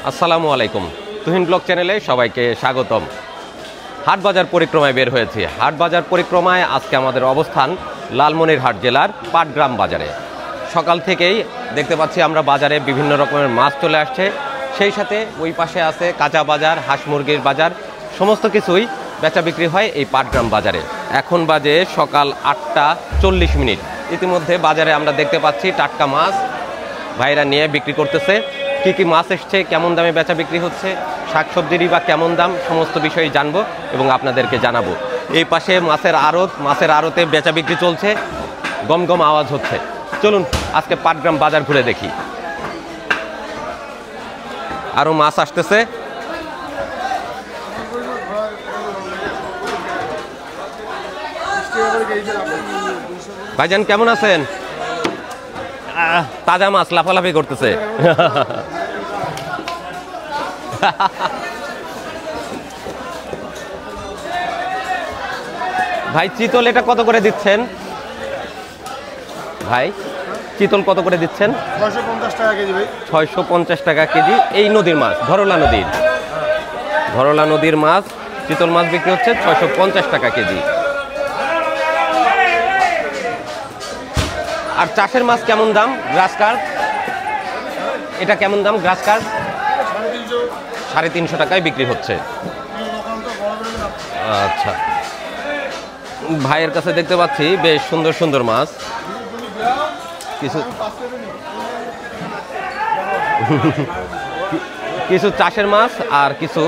আসসালামু আলাইকুম। তুহিন ব্লগ চ্যানেলে সবাইকে স্বাগতম। হাট বাজার পরিক্রমায় বের হয়েছি। হাট বাজার পরিক্রমায় আজকে আমাদের অবস্থান লালমনিরহাট জেলার পাটগ্রাম বাজারে। সকাল থেকেই দেখতে পাচ্ছি আমরা বাজারে বিভিন্ন রকমের মাছ চলে আসছে, সেই সাথে ওই পাশে আছে কাঁচা বাজার, হাঁস মুরগির বাজার, সমস্ত কিছুই বেচা বিক্রি হয় এই পাটগ্রাম বাজারে। এখন বাজে সকাল 8টা 40 মিনিট। ইতিমধ্যে বাজারে আমরা দেখতে পাচ্ছি টাটকা মাছ ভাইরা নিয়ে বিক্রি করতেছে। কি কি মাছ এসছে, কেমন দামে বেচা বিক্রি হচ্ছে, শাকসবজিরই বা কেমন দাম, সমস্ত বিষয়ে জানবো এবং আপনাদেরকে জানাবো। এই পাশে মাছের আড়তে বেচা বিক্রি চলছে, গম গম আওয়াজ হচ্ছে। চলুন আজকে পাটগ্রাম বাজার ঘুরে দেখি। আরও মাছ আসতেছে। ভাইজান কেমন আছেন? তাজা মাছ লাফালাফি করতেছে। ভাই চিতল এটা কত করে দিচ্ছেন? ভাই চিতল কত করে দিচ্ছেন? 650 টাকা কেজি ভাই। 650 টাকা কেজি। এই নদীর মাছ, ধরলা নদীর মাছ, চিতল মাছ বিক্রি হচ্ছে 650 টাকা কেজি। আর চাষের মাছ কেমন দাম? গ্রাস কার্প এটা কেমন দাম? গ্রাস কার্প 350 টাকায় বিক্রি হচ্ছে। আচ্ছা, ভাইয়ের কাছে দেখতে পাচ্ছি বেশ সুন্দর সুন্দর মাছ। কিছু চাষের মাছ আর কিছু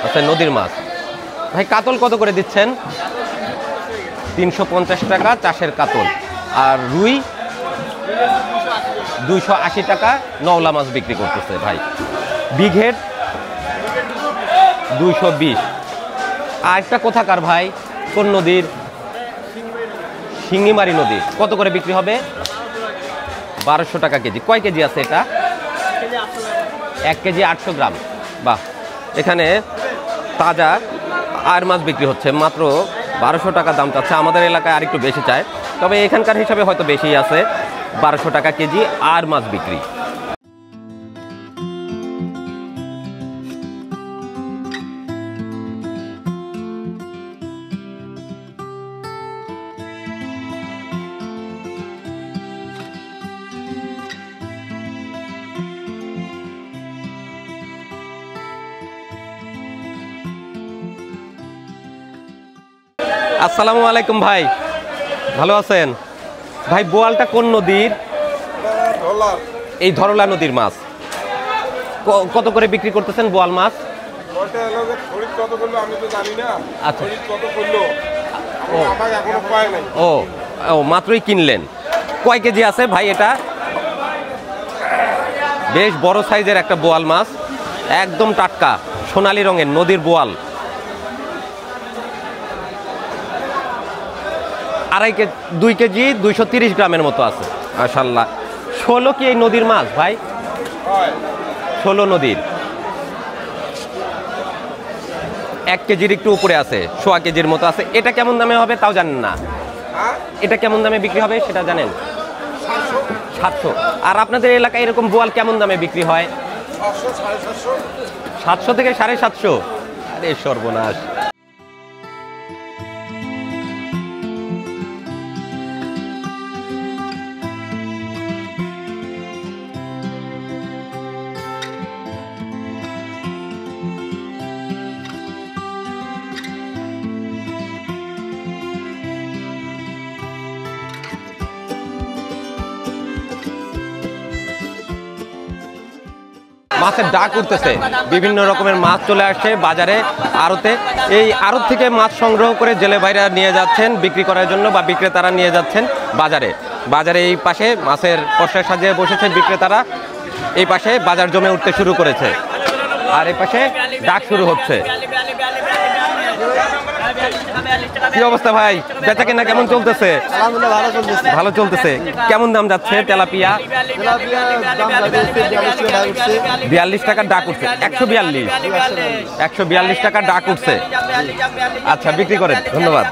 আছে নদীর মাছ। ভাই কাতল কত করে দিচ্ছেন? 350 টাকা চাষের কাতল। আর রুই 280 টাকা নওলা মাছ বিক্রি করতেছে ভাই। বিঘেট 220। আর একটা কোথাকার ভাই? কোন নদীর? শিঙ্গিমারি নদীর। কত করে বিক্রি হবে? 1200 টাকা কেজি। কয় কেজি আছে এটা? 1 কেজি 800 গ্রাম। বাহ, এখানে তাজা আর মাছ বিক্রি হচ্ছে মাত্র 1200 টাকা দাম চাচ্ছে। আমাদের এলাকায় আর একটু বেশি চায়, তবে এখানকার হিসাবে হয়তো বেশি আছে। 1200 টাকা কেজি আর মাছ বিক্রি। আসসালামু আলাইকুম ভাই, ভালো আছেন? ভাই বোয়ালটা কোন নদীর? এই ধরলা নদীর মাছ। কত করে বিক্রি করতেছেন বোয়াল মাছ? আচ্ছা, ও মাত্রই কিনলেন। কয় কেজি আছে ভাই এটা? বেশ বড় সাইজের একটা বোয়াল মাছ, একদম টাটকা সোনালী রঙের নদীর বোয়াল। 2 কেজি 230 গ্রামের মতো আছে। মাশাআল্লাহ। 16 কি এই নদীর মাছ ভাই? 16 নদীর। 1 কেজির একটু উপরে আছে, 1.5 কেজির মতো আছে। এটা কেমন দামে হবে তাও জানেন না? এটা কেমন দামে বিক্রি হবে সেটা জানেন? 700। আর আপনাদের এলাকায় এরকম বোয়াল কেমন দামে বিক্রি হয়? 700 থেকে 750। আরে সর্বনাশ। মাছের ডাক উঠতেছে, বিভিন্ন রকমের মাছ চলে আসছে বাজারে, আড়তে। এই আড়ত থেকে মাছ সংগ্রহ করে জেলে ভাইরা নিয়ে যাচ্ছেন বিক্রি করার জন্য, বা বিক্রেতারা নিয়ে যাচ্ছেন বাজারে। এই পাশে মাছের পসরা সাজিয়ে বসেছে বিক্রেতারা। এই পাশে বাজার জমে উঠতে শুরু করেছে, আর এই পাশে ডাক শুরু হচ্ছে। কি অবস্থা ভাই, বেচা কেনা কেমন চলতেছে? আলহামদুলিল্লাহ ভালো চলতেছে। কেমন দাম যাচ্ছে তেলাপিয়া? 42 টাকার ডাক উঠছে। 142 টাকার ডাক উঠছে। আচ্ছা, বিক্রি করেন, ধন্যবাদ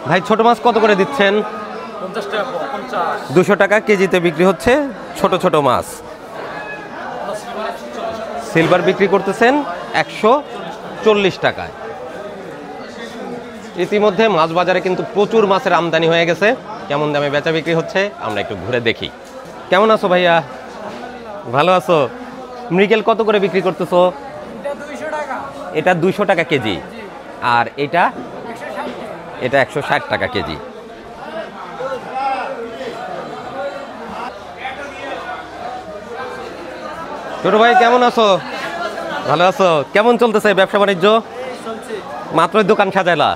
ভাই। ছোট মাছ কত করে দিচ্ছেন? 50 টাকা 50। 200 টাকা কেজিতে বিক্রি হচ্ছে ছোট ছোট মাছ। সিলভার বিক্রি করতেছেন 140 টাকায়। ইতিমধ্যে মাছ বাজারে কিন্তু প্রচুর মাছের আমদানি হয়ে গেছে। কেমন দামে বেচা বিক্রি হচ্ছে আমরা একটু ঘুরে দেখি। কেমন আছো ভাইয়া? ভালো আছো? মৃগেল কত করে বিক্রি করতেছো? এটা 200 টাকা কেজি। আর এটা 160 টাকা কেজি। ছোট ভাই কেমন আছো? ভালো আছো? কেমন চলতেছে ব্যবসা বাণিজ্য? মাত্র দোকান সাজাইলা?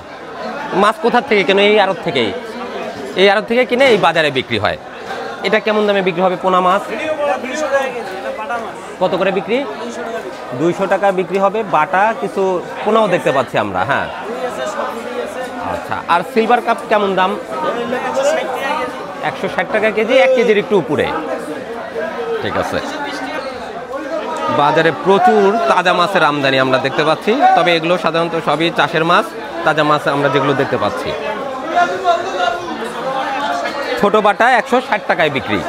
মাছ কোথা থেকে কেন? এই আড়ত থেকেই? এই আড়ত থেকে কিনে এই বাজারে বিক্রি হয়। এটা কেমন দামে বিক্রি হবে পোনা মাছ? কত করে বিক্রি? 200 টাকা বিক্রি হবে। বাটা কিছু পোনাও দেখতে পাচ্ছি আমরা। হ্যাঁ, আচ্ছা। আর সিলভার কাপ কেমন দাম? 160 টাকা কেজি, 1 কেজির একটু উপরে। ঠিক আছে। বাজারে প্রচুর তাজা মাছের আমদানি আমরা দেখতে পাচ্ছি, তবে এগুলো সাধারণত সবই চাষের মাছ। তাজা মাছ আমরা যেগুলো দেখতে পাচ্ছি, ছোট বাটা 160 টাকায় বিক্রি।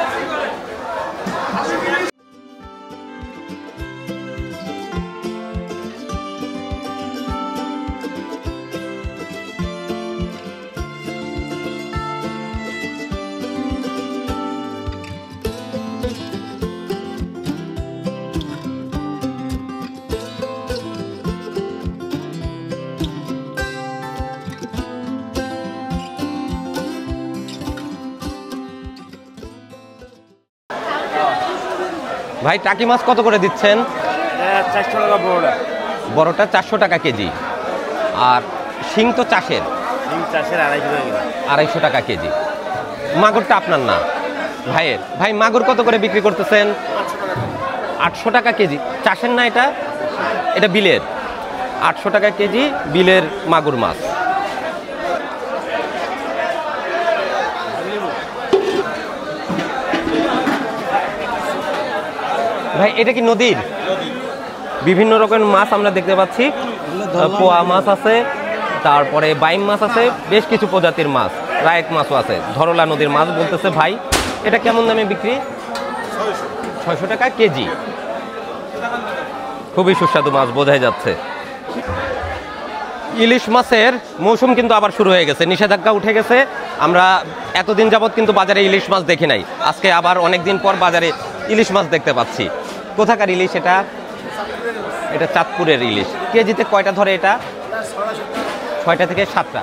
ভাই টাকি মাছ কত করে দিচ্ছেন? 400 টাকা বড়টা। বড়টা 400 টাকা কেজি। আর শিং তো চাষের? চাষের 250 টাকা কেজি। মাগুরটা আপনার না ভাইয়ের? ভাই মাগুর কত করে বিক্রি করতেছেন? 800 টাকা কেজি। চাষের না এটা? এটা বিলের। 800 টাকা কেজি বিলের মাগুর মাছ। ভাই এটা কি নদীর? বিভিন্ন রকমের মাছ আমরা দেখতে পাচ্ছি। পোয়া মাছ আছে, তারপরে বাইম মাছ আছে, বেশ কিছু প্রজাতির মাছ, রায়েক মাছও আছে। ধরলা নদীর মাছ বলতেছে ভাই। এটা কেমন দামে বিক্রি? 600 টাকা কেজি। খুবই সুস্বাদু মাছ বোঝাই যাচ্ছে। ইলিশ মাছের মৌসুম কিন্তু আবার শুরু হয়ে গেছে, নিষেধাজ্ঞা উঠে গেছে। আমরা এতদিন যাবৎ কিন্তু বাজারে ইলিশ মাছ দেখি নাই, আজকে আবার অনেকদিন পর বাজারে ইলিশ মাছ দেখতে পাচ্ছি। কোথাকার ইলিশ এটা? এটা চাঁদপুরের ইলিশ। কেজিতে কয়টা ধরে এটা? 6টা থেকে 7টা।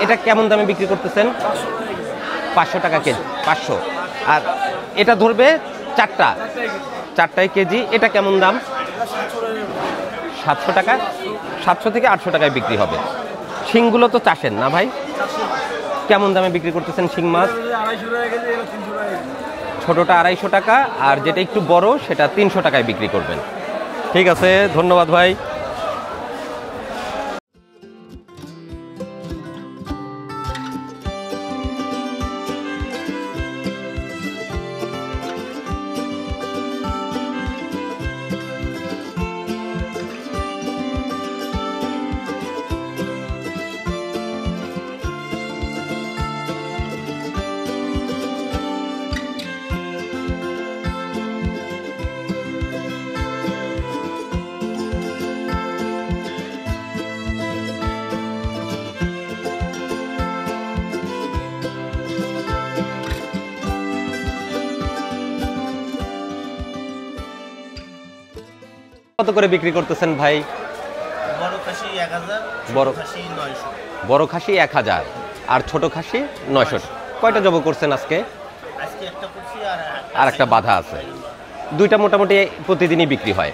এটা কেমন দামে বিক্রি করতেছেন? 500 টাকা কেজি। 500। আর এটা ধরবে 4টায় কেজি। এটা কেমন দাম? 700 টাকা। 700 থেকে 800 টাকায় বিক্রি হবে। শিংগুলো তো চাষের না ভাই? কেমন দামে বিক্রি করতেছেন শিং মাছ? ছোটটা 250 টাকা, আর যেটা একটু বড় সেটা 300 টাকায় বিক্রি করবেন। ঠিক আছে, ধন্যবাদ ভাই। কত করে বিক্রি করতেছেন ভাই? বড় খাসি 1000, বড় খাসি 900। বড় খাসি 1000 আর ছোট খাসি 900। কয়টা জব করছেন আজকে? আজকে একটা করছি আর একটা বাধা আছে। দুইটা মোটামুটি প্রতিদিনই বিক্রি হয়?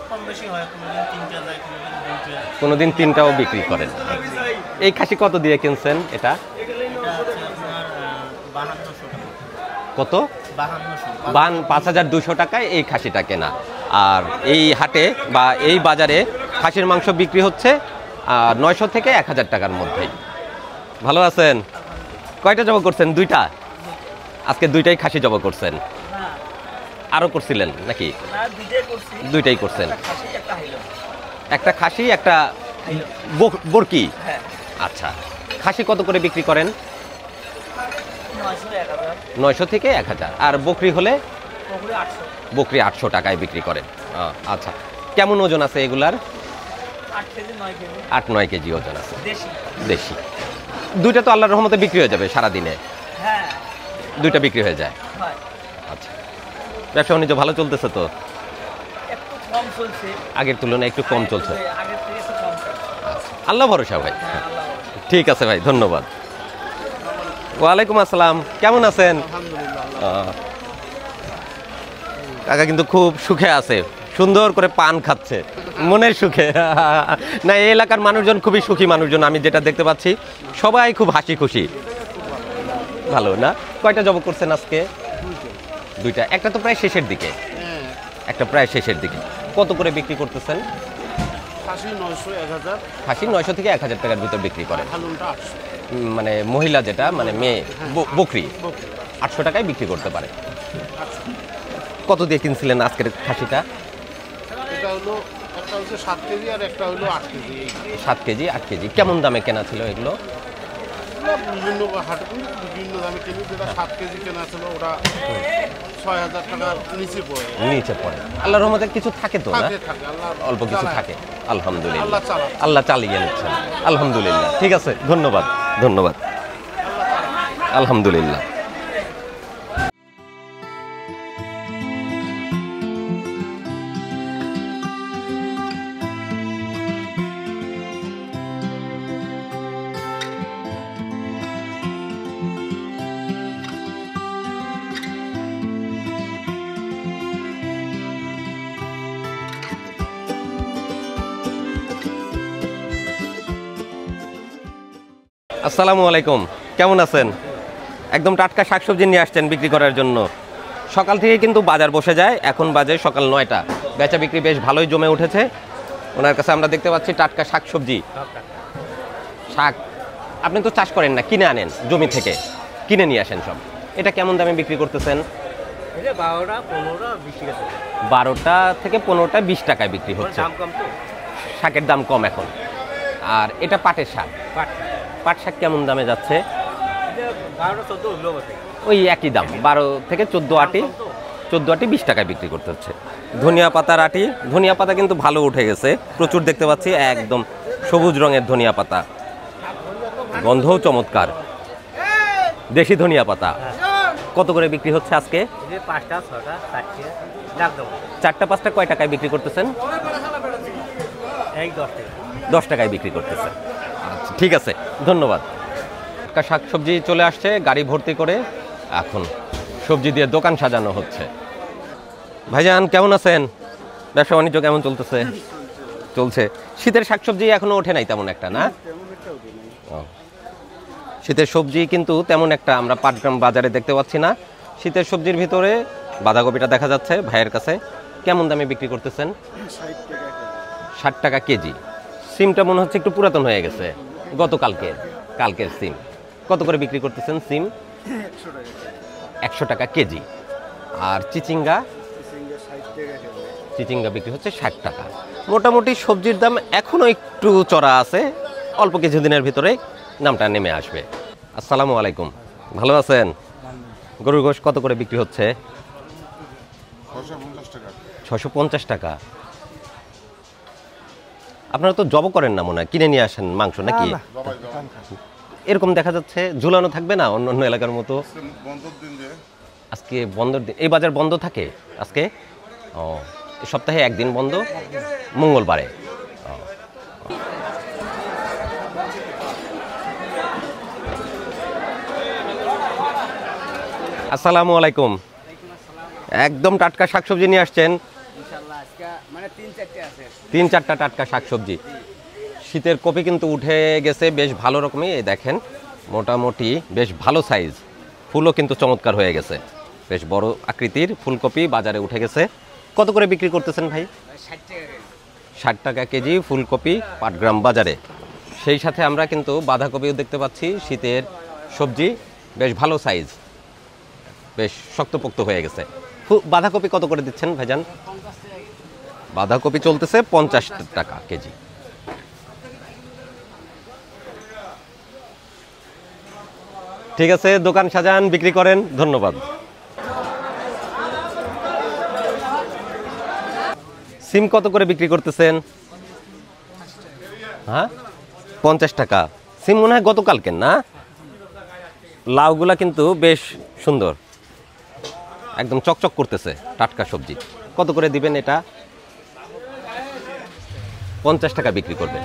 কম বেশি হয়, কোনোদিন 3টা যায়, কোনোদিন 2টা। কোনোদিন 3টাও বিক্রি করেন। এই খাসি কত দিয়ে কিনছেন এটা? এটা আছে আপনার 5200 টাকা। কত? 5200। 5200 টাকায় এই খাসিটা কেনা। আর এই হাটে বা এই বাজারে খাসির মাংস বিক্রি হচ্ছে 900 থেকে 1000 টাকার মধ্যেই। ভালো আছেন? কয়টা জব করছেন? 2টা। আজকে 2টাই খাসি জব করছেন? আরও করছিলেন নাকি? দুইটাই করছেন। একটা খাসি একটা বরকি। আচ্ছা, খাসি কত করে বিক্রি করেন? 900 থেকে 1000। আর বকরি হলে বকরি 800 বকরি 800 টাকায় বিক্রি করেন। আচ্ছা, কেমন ওজন আছে এগুলার? 8 কেজি 9 কেজি 8-9 কেজি ওজন আছে। দেশি দেশি দুইটা তো আল্লাহর রহমতে বিক্রি হয়ে যাবে সারাদিনে? হ্যাঁ দুইটা বিক্রি হয়ে যায়। হয় আচ্ছা, ব্যবসা বাণিজ্য ভালো চলতেছে তো? একটু কম চলছে আগের তুলনায় একটু কম চলছে। আগের থেকে একটু কম চলছে আচ্ছা, আল্লাহ ভরসা ভাই। হ্যাঁ আল্লাহ ভরসা। ঠিক আছে ভাই, ধন্যবাদ। ওয়ালাইকুম আসসালাম, কেমন আছেন? আলহামদুলিল্লাহ কাকা কিন্তু খুব সুখে আছে, সুন্দর করে পান খাচ্ছে মনের সুখে। না, এই এলাকার মানুষজন খুবই সুখী মানুষজন, আমি যেটা দেখতে পাচ্ছি সবাই খুব হাসি খুশি। ভালো না? কয়টা জব করছেন আজকে? দুইটা। একটা তো প্রায় শেষের দিকে, একটা প্রায় শেষের দিকে। কত করে বিক্রি করতেছেন? খাসি 900 1000 খাসি 900 থেকে 1000 টাকার ভিতর বিক্রি করেন। হালুনটা 800 মানে মহিলা যেটা, মানে মেয়ে বকরি 800 টাকায় বিক্রি করতে পারে। কত দিয়ে কিনছিলেন আজকের খাসিটা? এটা হলো একটা হচ্ছে 7 কেজি আর একটা হলো 8 কেজি 7 কেজি 8 কেজি। কেমন দামে কেনা ছিল এগুলো? বিভিন্ন হাটে বিভিন্ন দামে কিনি। যেটা 7 কেজি কেনা ছিল ওটা 6000 টাকার নিচে পড়ে। নিচে পড়ে। আল্লাহর রহমতে কিছু থাকে তো না? থাকে থাকে আল্লাহ অল্প কিছু চালায়। থাকে। আলহামদুলিল্লাহ, আল্লাহ চালায়। আল্লাহ চালিয়ে নিচ্ছেন। আলহামদুলিল্লাহ, ঠিক আছে, ধন্যবাদ ধন্যবাদ। আলহামদুলিল্লাহ। আসসালামু আলাইকুম, কেমন আছেন? একদম টাটকা শাকসবজি নিয়ে আসছেন বিক্রি করার জন্য। সকাল থেকে কিন্তু বাজার বসে যায়, এখন বাজে সকাল 9টা। বেচা বিক্রি বেশ ভালোই জমে উঠেছে। ওনার কাছে আমরা দেখতে পাচ্ছি টাটকা শাকসবজি। শাক আপনি তো চাষ করেন না, কিনে আনেন জমি থেকে, কিনে নিয়ে আসেন সব। এটা কেমন দামে বিক্রি করতেছেন? এটা 12টা 15টা 20 টাকা 12টা থেকে 15টা 20 টাকায় বিক্রি হচ্ছে। দাম কম তো শাকের দাম কম এখন। আর এটা পাটের শাক। পাট পাট শাক কেমন দামে যাচ্ছে? এটা 12টা 14 হলো বটে ওই একই দাম, 12 থেকে 14 আটি। 14 আটি 20 টাকায় বিক্রি করতে হচ্ছে। ধনিয়া পাতার আটি, ধনিয়া পাতা কিন্তু ভালো উঠে গেছে, প্রচুর দেখতে পাচ্ছি, একদম সবুজ রঙের ধনিয়া পাতা, গন্ধও চমৎকার। দেশি ধনিয়া পাতা কত করে বিক্রি হচ্ছে আজকে? এই 5টা 6টা 4টে লাখ দাম 4টা 5টা কয় টাকায় বিক্রি করতেছেন? এই 10 টাকা 10 টাকায় বিক্রি করতেছেন। আচ্ছা, ঠিক আছে, ধন্যবাদ। শাক সবজি চলে আসছে গাড়ি ভর্তি করে, এখন সবজি দিয়ে দোকান সাজানো হচ্ছে। ভাইজান কেমন আছেন? ব্যবসা বাণিজ্য কেমন চলতেছে? চলছে। শীতের শাকসবজি এখনো ওঠে নাই তেমন একটা, না? ও, শীতের সবজি কিন্তু তেমন একটা আমরা পাটগ্রাম বাজারে দেখতে পাচ্ছি না। শীতের সবজির ভিতরে বাঁধাকপিটা দেখা যাচ্ছে ভাইয়ের কাছে। কেমন দামে বিক্রি করতেছেন? 60 টাকা কেজি। সিমটা মনে হচ্ছে একটু পুরাতন হয়ে গেছে, কালকের সিম। কত করে বিক্রি করতেছেন সিম? 100 টাকা কেজি। আর চিচিঙ্গা বিক্রি হচ্ছে 60 টাকা। মোটামুটি সবজির দাম এখনো একটু চড়া আছে, অল্প কিছুদিনের ভিতরে দামটা নেমে আসবে। আসসালামু আলাইকুম, ভালো আছেন? গরুর গোশত কত করে বিক্রি হচ্ছে? 650 টাকা। আপনারা তো জব করেন না মনে হয়, কিনে নিয়ে আসেন মাংস নাকি? এরকম দেখা যাচ্ছে ঝুলানো থাকবে না অন্য অন্য এলাকার মতো? আজকে বন্ধের দিন, এই বাজার বন্ধ থাকে আজকে? ও, সপ্তাহে একদিন বন্ধ, মঙ্গলবারে। আসসালামু আলাইকুম, একদম টাটকা শাকসবজি নিয়ে আসছেন? ইনশাআল্লাহ আজকে মানে 3-4টে আছে। 3-4টা টাটকা শাকসবজি। শীতের কপি কিন্তু উঠে গেছে বেশ ভালো রকমই, এই দেখেন মোটামুটি বেশ ভালো সাইজ, ফুলও কিন্তু চমৎকার হয়ে গেছে, বেশ বড় আকৃতির ফুলকপি বাজারে উঠে গেছে। কত করে বিক্রি করতেছেন ভাই? 60 টাকা 60 টাকা কেজি ফুলকপি পাটগ্রাম বাজারে। সেই সাথে আমরা কিন্তু বাঁধাকপিও দেখতে পাচ্ছি, শীতের সবজি, বেশ ভালো সাইজ, বেশ শক্তপোক্ত হয়ে গেছে। বাঁধাকপি কত করে দিচ্ছেন ভাইজান? বাঁধাকপি চলতেছে 50 টাকা কেজি। ঠিক আছে, দোকান সাজান, বিক্রি করেন, ধন্যবাদ। সিম কত করে বিক্রি করতেছেন? হ্যাঁ, 50 টাকা। সিম মনে হয় গতকালকের না? লাউগুলা কিন্তু বেশ সুন্দর, একদম চকচক করতেছে, টাটকা সবজি। কত করে দিবেন এটা? 50 টাকা বিক্রি করবেন।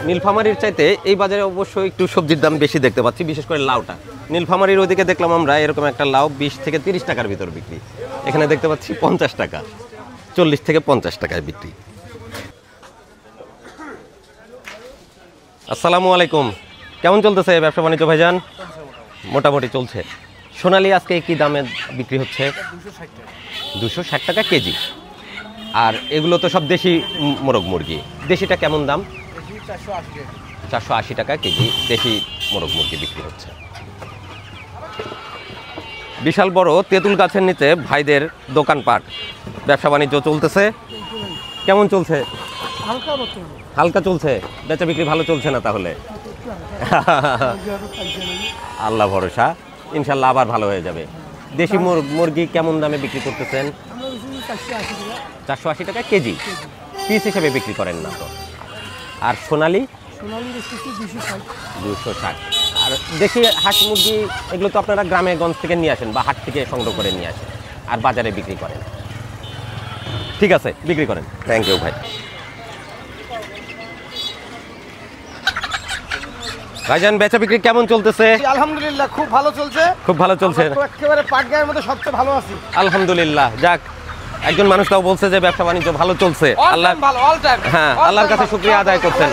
নীলফামারীর চাইতে এই বাজারে অবশ্যই একটু সবজির দাম বেশি দেখতে পাচ্ছি, বিশেষ করে লাউটা। নীলফামারীর ওইদিকে দেখলাম আমরা এরকম একটা লাউ 20 থেকে 30 টাকার ভিতর বিক্রি, এখানে দেখতে পাচ্ছি 50 টাকা, 40 থেকে 50 টাকায় বিক্রি। আসসালামু আলাইকুম, কেমন চলতেছে ব্যবসা বাণিজ্য ভাইজান? মোটামুটি চলছে। সোনালী আজকে কি দামে বিক্রি হচ্ছে? 260 টাকা কেজি। আর এগুলো তো সব দেশি মোরগ মুরগি। দেশিটা কেমন দাম? 480 টাকা কেজি দেশি মোরগ মুরগি বিক্রি হচ্ছে। বিশাল বড় তেঁতুল গাছের নিচে ভাইদের দোকানপাট, ব্যবসা বাণিজ্য চলতেছে। কেমন চলছে? হালকা চলছে, বেচা বিক্রি ভালো চলছে না তাহলে? আল্লাহ ভরসা, ইনশাল্লাহ আবার ভালো হয়ে যাবে। দেশি মুরগি কেমন দামে বিক্রি করতেছেন? 480 টাকা কেজি, পিস হিসেবে বিক্রি করেন না তো? আর সোনালী? 260। আর দেশি হাঁস মুরগি এগুলো তো আপনারা গ্রামে গঞ্জ থেকে নিয়ে আসেন বা হাট থেকে সংগ্রহ করে নিয়ে আসেন আর বাজারে বিক্রি করেন। ঠিক আছে, বিক্রি করেন। থ্যাংক ইউ ভাই। ভাইজান বেচা বিক্রি কেমন চলতেছে? আলহামদুলিল্লাহ খুব ভালো চলছে। খুব ভালো চলছে, একেবারে পাটগাঁয়ের মধ্যে সবচেয়ে ভালো আছি। আলহামদুলিল্লাহ। যাক, একজন মানুষ তাও বলছে যে ব্যবসা বাণিজ্য ভালো চলছে। আল্লাহ, হ্যাঁ, আল্লাহর কাছে শুকরিয়া আদায় করছেন।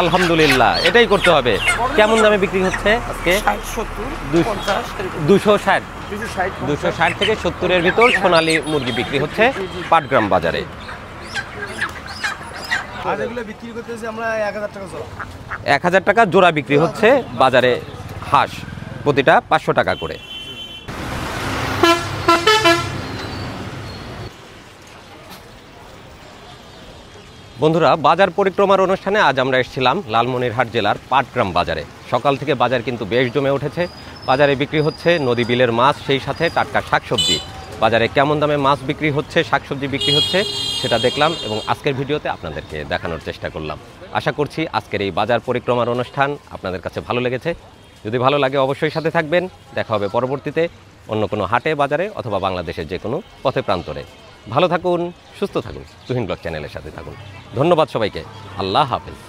আলহামদুলিল্লাহ, এটাই করতে হবে। কেমন দামে বিক্রি হচ্ছে আজকে? 260 থেকে 70-এর ভিতর সোনালী মুরগি বিক্রি হচ্ছে পাটগ্রাম বাজারে। আর এগুলো বিক্রি করতেছি আমরা 1000 টাকা জোড়া। 1000 টাকা জোড়া বিক্রি হচ্ছে বাজারে হাঁস, প্রতিটা 500 টাকা করে। বন্ধুরা, বাজার পরিক্রমার অনুষ্ঠানে আজ আমরা এসেছিলাম লালমনিরহাট জেলার পাটগ্রাম বাজারে। সকাল থেকে বাজার কিন্তু বেশ জমে উঠেছে। বাজারে বিক্রি হচ্ছে নদী বিলের মাছ, সেই সাথে টাটকা শাকসবজি। বাজারে কেমন দামে মাছ বিক্রি হচ্ছে, শাকসবজি বিক্রি হচ্ছে, সেটা দেখলাম এবং আজকের ভিডিওতে আপনাদেরকে দেখানোর চেষ্টা করলাম। আশা করছি আজকের এই বাজার পরিক্রমার অনুষ্ঠান আপনাদের কাছে ভালো লেগেছে। যদি ভালো লাগে অবশ্যই সাথে থাকবেন। দেখা হবে পরবর্তীতে অন্য কোনো হাটে, বাজারে অথবা বাংলাদেশের যে কোনো পথে প্রান্তরে। ভালো থাকুন, সুস্থ থাকুন, তুহিন ব্লগ চ্যানেলের সাথে থাকুন। ধন্যবাদ সবাইকে। আল্লাহ হাফেজ।